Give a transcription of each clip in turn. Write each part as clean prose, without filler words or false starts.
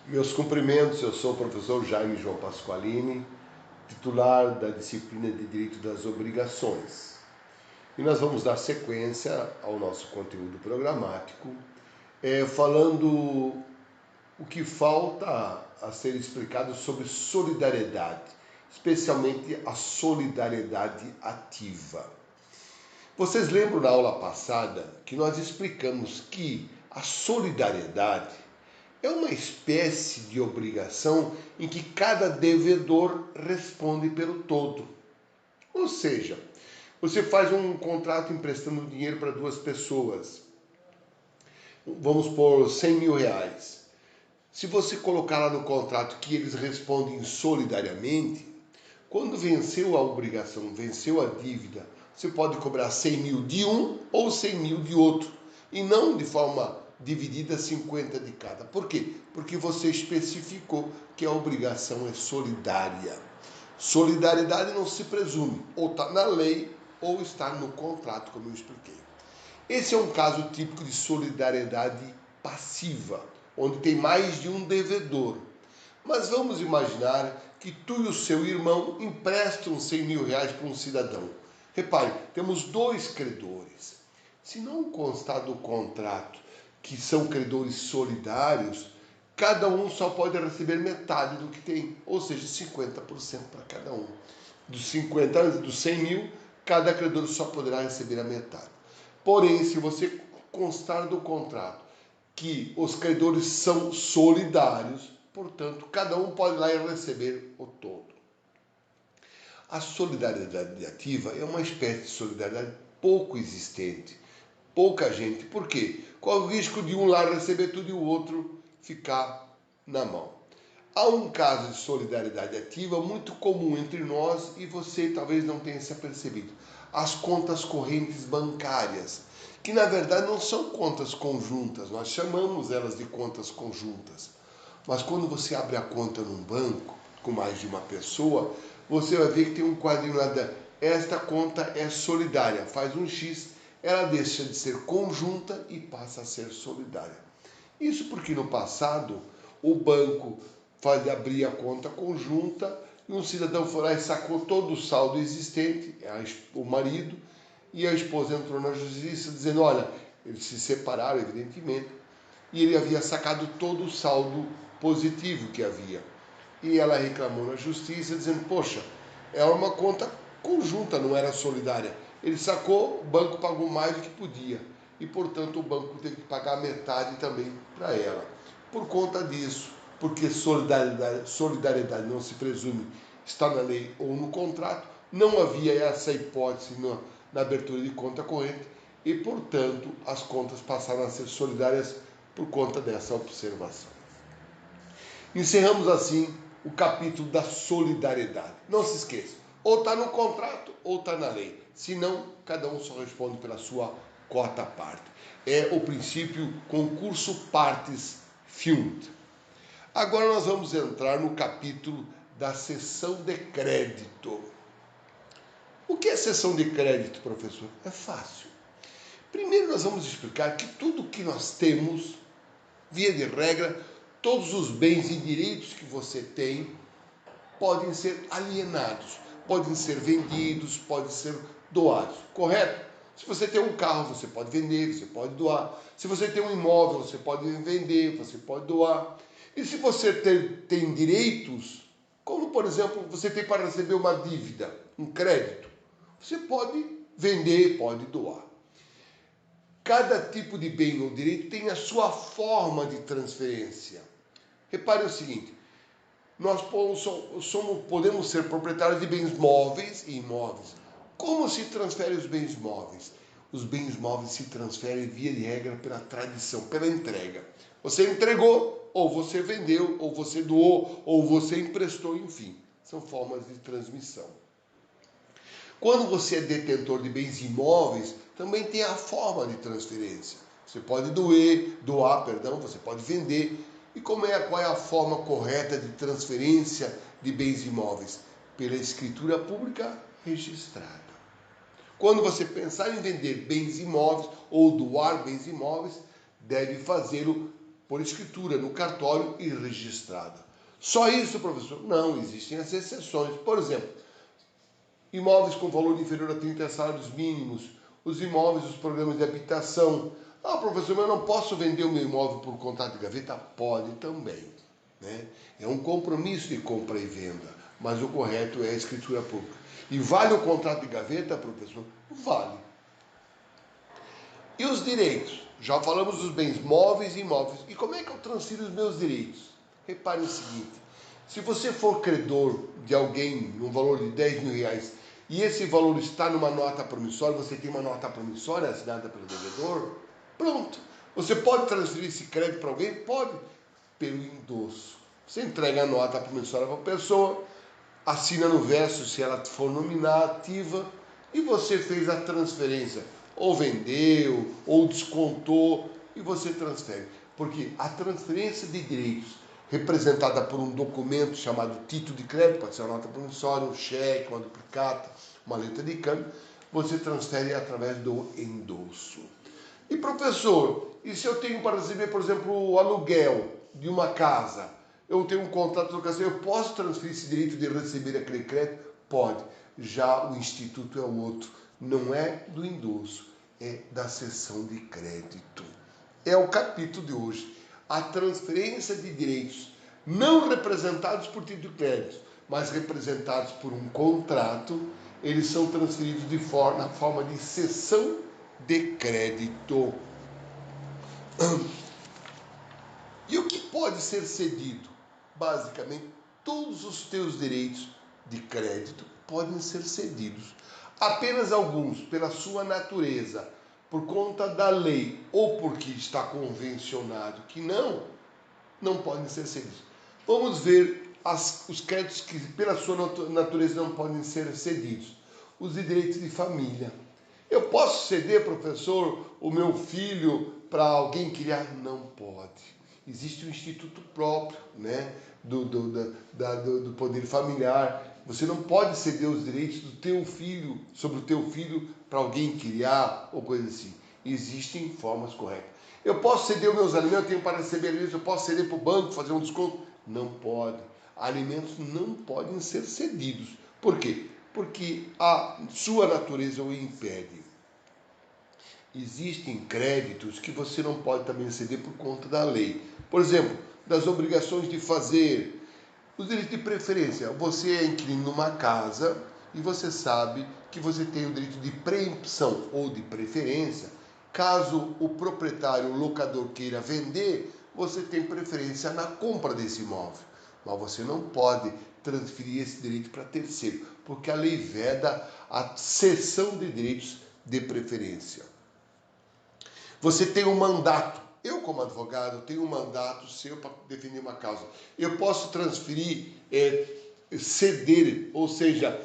Meus cumprimentos, eu sou o professor Jaime João Pasqualini, titular da disciplina de Direito das Obrigações. E nós vamos dar sequência ao nosso conteúdo programático, falando o que falta a ser explicado sobre solidariedade, especialmente a solidariedade ativa. Vocês lembram na aula passada que nós explicamos que a solidariedade é uma espécie de obrigação em que cada devedor responde pelo todo. Ou seja, você faz um contrato emprestando dinheiro para duas pessoas. Vamos por 100 mil reais. Se você colocar lá no contrato que eles respondem solidariamente, quando venceu a obrigação, venceu a dívida, você pode cobrar 100 mil de um ou 100 mil de outro. E não de forma dividida 50 de cada. Por quê? Porque você especificou que a obrigação é solidária. Solidariedade não se presume, ou está na lei ou está no contrato, como eu expliquei. Esse é um caso típico de solidariedade passiva, onde tem mais de um devedor. Mas vamos imaginar que tu e o seu irmão emprestam 100 mil reais para um cidadão. Repare, temos dois credores. Se não constar do contrato que são credores solidários, cada um só pode receber metade do que tem, ou seja, 50% para cada um. Dos 100 mil, cada credor só poderá receber a metade. Porém, se você constar do contrato que os credores são solidários, portanto, cada um pode ir lá e receber o todo. A solidariedade ativa é uma espécie de solidariedade pouco existente. Pouca gente. Por quê? Qual o risco de um lá receber tudo e o outro ficar na mão? Há um caso de solidariedade ativa muito comum entre nós e você talvez não tenha se apercebido. As contas correntes bancárias, que na verdade não são contas conjuntas, nós chamamos elas de contas conjuntas. Mas quando você abre a conta num banco com mais de uma pessoa, você vai ver que tem um quadrinho lá esta conta é solidária, faz um X, ela deixa de ser conjunta e passa a ser solidária. Isso porque no passado o banco abria a conta conjunta e um cidadão foi lá e sacou todo o saldo existente, o marido, e a esposa entrou na justiça dizendo, olha, eles se separaram evidentemente, e ele havia sacado todo o saldo positivo que havia. E ela reclamou na justiça dizendo, poxa, é uma conta conjunta, não era solidária. Ele sacou, o banco pagou mais do que podia. E, portanto, o banco teve que pagar metade também para ela. Por conta disso, porque solidariedade não se presume está na lei ou no contrato, não havia essa hipótese na abertura de conta corrente e, portanto, as contas passaram a ser solidárias por conta dessa observação. Encerramos assim o capítulo da solidariedade. Não se esqueça, ou está no contrato ou está na lei. Se não, cada um só responde pela sua cota à parte. É o princípio concurso partes fiunt. Agora nós vamos entrar no capítulo da cessão de crédito. O que é cessão de crédito, professor? É fácil. Primeiro nós vamos explicar que tudo que nós temos, via de regra, todos os bens e direitos que você tem podem ser alienados, podem ser vendidos, podem ser doados, correto? Se você tem um carro, você pode vender, você pode doar. Se você tem um imóvel, você pode vender, você pode doar. E se você tem direitos, como por exemplo, você tem para receber uma dívida, um crédito, você pode vender, pode doar. Cada tipo de bem ou direito tem a sua forma de transferência. Repare o seguinte, nós podemos ser proprietários de bens móveis e imóveis. Como se transferem os bens móveis? Os bens móveis se transferem via de regra pela tradição, pela entrega. Você entregou, ou você vendeu, ou você doou, ou você emprestou, enfim. São formas de transmissão. Quando você é detentor de bens imóveis, também tem a forma de transferência. Você pode doar, você pode vender. E qual é a forma correta de transferência de bens imóveis? Pela escritura pública registrada. Quando você pensar em vender bens imóveis ou doar bens imóveis, deve fazê-lo por escritura no cartório e registrada. Só isso, professor? Não, existem as exceções. Por exemplo, imóveis com valor inferior a 30 salários mínimos, os imóveis, os programas de habitação. Ah, professor, mas eu não posso vender o meu imóvel por contrato de gaveta? Pode também, né? É um compromisso de compra e venda, mas o correto é a escritura pública. E vale o contrato de gaveta, professor? Vale. E os direitos? Já falamos dos bens móveis e imóveis. E como é que eu transfiro os meus direitos? Repare o seguinte, se você for credor de alguém num valor de 10 mil reais e esse valor está numa nota promissória, você tem uma nota promissória assinada pelo devedor, pronto. Você pode transferir esse crédito para alguém? Pode, pelo endosso. Você entrega a nota promissória para a pessoa, assina no verso se ela for nominativa e você fez a transferência. Ou vendeu, ou descontou e você transfere. Porque a transferência de direitos representada por um documento chamado título de crédito, pode ser uma nota promissória, um cheque, uma duplicata, uma letra de câmbio, você transfere através do endosso. E professor, e se eu tenho para receber, por exemplo, o aluguel de uma casa, eu tenho um contrato de locação, eu posso transferir esse direito de receber aquele crédito? Pode. Já o instituto é o outro, não é do endosso, é da cessão de crédito. É o capítulo de hoje. A transferência de direitos não representados por título de crédito, mas representados por um contrato, eles são transferidos na forma de cessão de crédito. E o que pode ser cedido? Basicamente, todos os teus direitos de crédito podem ser cedidos. Apenas alguns, pela sua natureza, por conta da lei ou porque está convencionado que não podem ser cedidos. Vamos ver os créditos que, pela sua natureza, não podem ser cedidos. Os de direitos de família. Eu posso ceder, professor, o meu filho para alguém criar? Não pode. Existe um instituto próprio, né, do poder familiar. Você não pode ceder os direitos do teu filho, sobre o teu filho, para alguém criar ou coisa assim. Existem formas corretas. Eu posso ceder os meus alimentos, eu tenho para receber alimentos, eu posso ceder para o banco, fazer um desconto? Não pode. Alimentos não podem ser cedidos. Por quê? Porque a sua natureza o impede. Existem créditos que você não pode também ceder por conta da lei. Por exemplo, das obrigações de fazer, os direitos de preferência. Você é inquilino numa casa e você sabe que você tem o direito de preempção ou de preferência. Caso o proprietário, o locador queira vender, você tem preferência na compra desse imóvel. Mas você não pode transferir esse direito para terceiro, porque a lei veda a cessão de direitos de preferência. Você tem um mandato. Eu, como advogado, tenho um mandato seu para defender uma causa. Eu posso transferir, ceder, ou seja,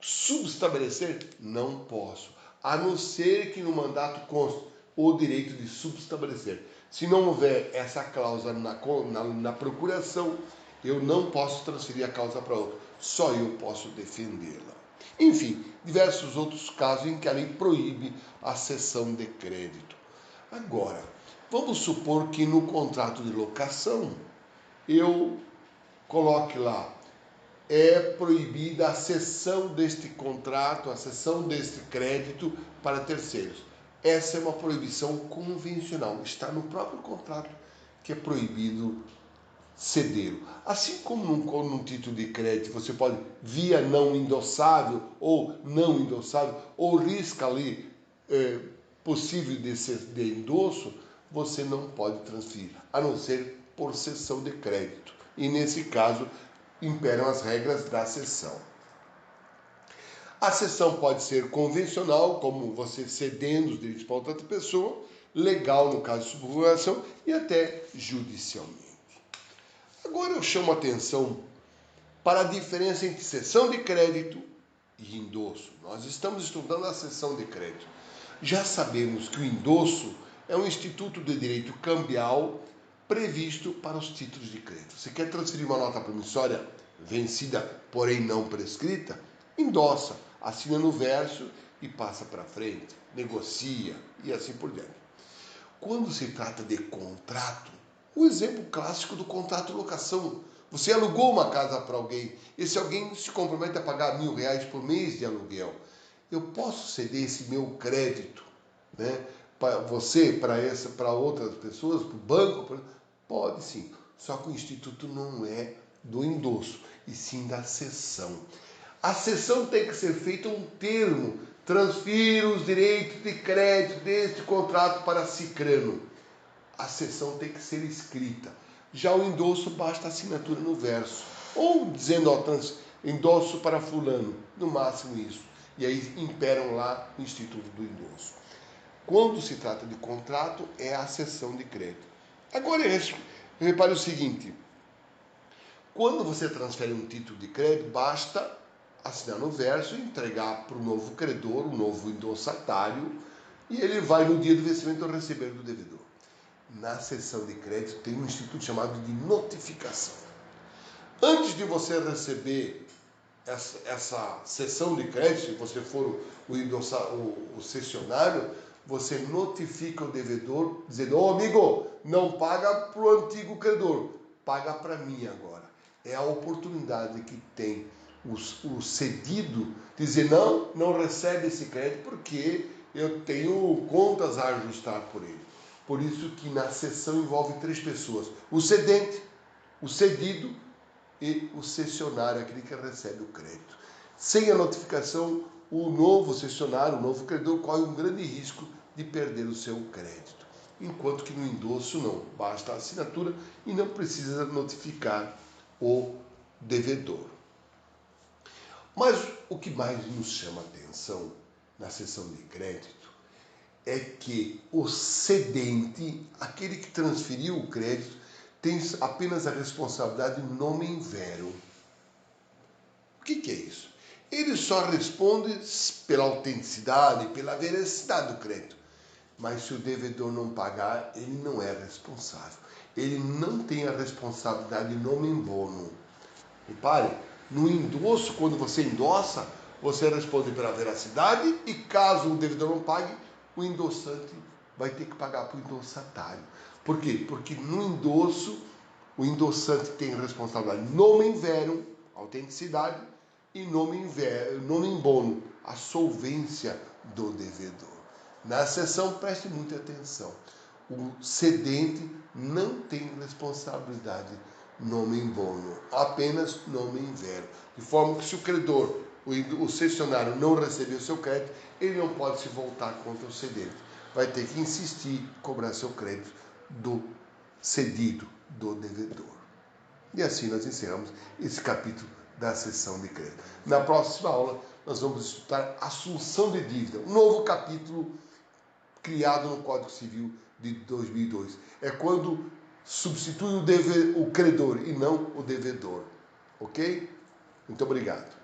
subestabelecer? Não posso. A não ser que no mandato conste o direito de subestabelecer. Se não houver essa cláusula na procuração, eu não posso transferir a causa para outro. Só eu posso defendê-la. Enfim, diversos outros casos em que a lei proíbe a cessão de crédito. Agora, vamos supor que no contrato de locação eu coloque lá, é proibida a cessão deste contrato, a cessão deste crédito para terceiros. Essa é uma proibição convencional, está no próprio contrato que é proibido cedê-lo. Assim como num título de crédito você pode via não endossável ou não endossável, ou risca ali possível de endosso, você não pode transferir, a não ser por cessão de crédito. E nesse caso, imperam as regras da cessão. A cessão pode ser convencional, como você cedendo os direitos para outra pessoa, legal no caso de subrogação e até judicialmente. Agora eu chamo a atenção para a diferença entre cessão de crédito e endosso. Nós estamos estudando a cessão de crédito. Já sabemos que o endosso é um instituto de direito cambial previsto para os títulos de crédito. Você quer transferir uma nota promissória vencida, porém não prescrita? Endossa, assina no verso e passa para frente, negocia e assim por diante. Quando se trata de contrato, O exemplo clássico do contrato de locação. Você alugou uma casa para alguém, e se alguém se compromete a pagar R$1.000 por mês de aluguel, eu posso ceder esse meu crédito, né, para você, para outras pessoas, para o banco? Pode sim, só que o instituto não é do endosso, e sim da cessão. A cessão tem que ser feita um termo: transfiro os direitos de crédito deste contrato para Cicrano. A cessão tem que ser escrita. Já o endosso basta a assinatura no verso, ou dizendo, ó, endosso para fulano, no máximo isso. E aí imperam lá o instituto do endosso. Quando se trata de contrato, é a cessão de crédito. Agora, repare o seguinte: quando você transfere um título de crédito, basta assinar no verso e entregar para o novo credor, o novo endossatário, e ele vai, no dia do vencimento, receber do devedor. Na cessão de crédito tem um instituto chamado de notificação. Antes de você receber essa cessão de crédito, se você for o cessionário, você notifica o devedor, dizendo: ô amigo, não paga para o antigo credor, paga para mim agora. É a oportunidade que tem o cedido de dizer: não recebe esse crédito porque eu tenho contas a ajustar por ele. Por isso que na cessão envolve 3 pessoas: o cedente, o cedido e o cessionário, aquele que recebe o crédito. Sem a notificação, o novo cessionário, o novo credor, corre um grande risco de perder o seu crédito. Enquanto que no endosso não, basta a assinatura e não precisa notificar o devedor. Mas o que mais nos chama a atenção na cessão de crédito é que o cedente, aquele que transferiu o crédito, tem apenas a responsabilidade nomen vero. O que é isso? Ele só responde pela autenticidade, pela veracidade do crédito. Mas se o devedor não pagar, ele não é responsável. Ele não tem a responsabilidade nomen bono. Repare, no endosso, quando você endossa, você responde pela veracidade e caso o devedor não pague, o endossante vai ter que pagar para o endossatário. Por quê? Porque no endosso, o endossante tem responsabilidade nomen verum, autenticidade, e nomen bono, a solvência do devedor. Na sessão, preste muita atenção. O cedente não tem responsabilidade nomen bono, apenas nomen vero. De forma que se o credor, o cessionário, não receber o seu crédito, ele não pode se voltar contra o cedente. Vai ter que insistir em cobrar seu crédito do cedido, do devedor. E assim nós encerramos esse capítulo da cessão de crédito. Na próxima aula, nós vamos estudar assunção de dívida, um novo capítulo criado no Código Civil de 2002. É quando substitui o credor e não o devedor. Ok? Muito obrigado.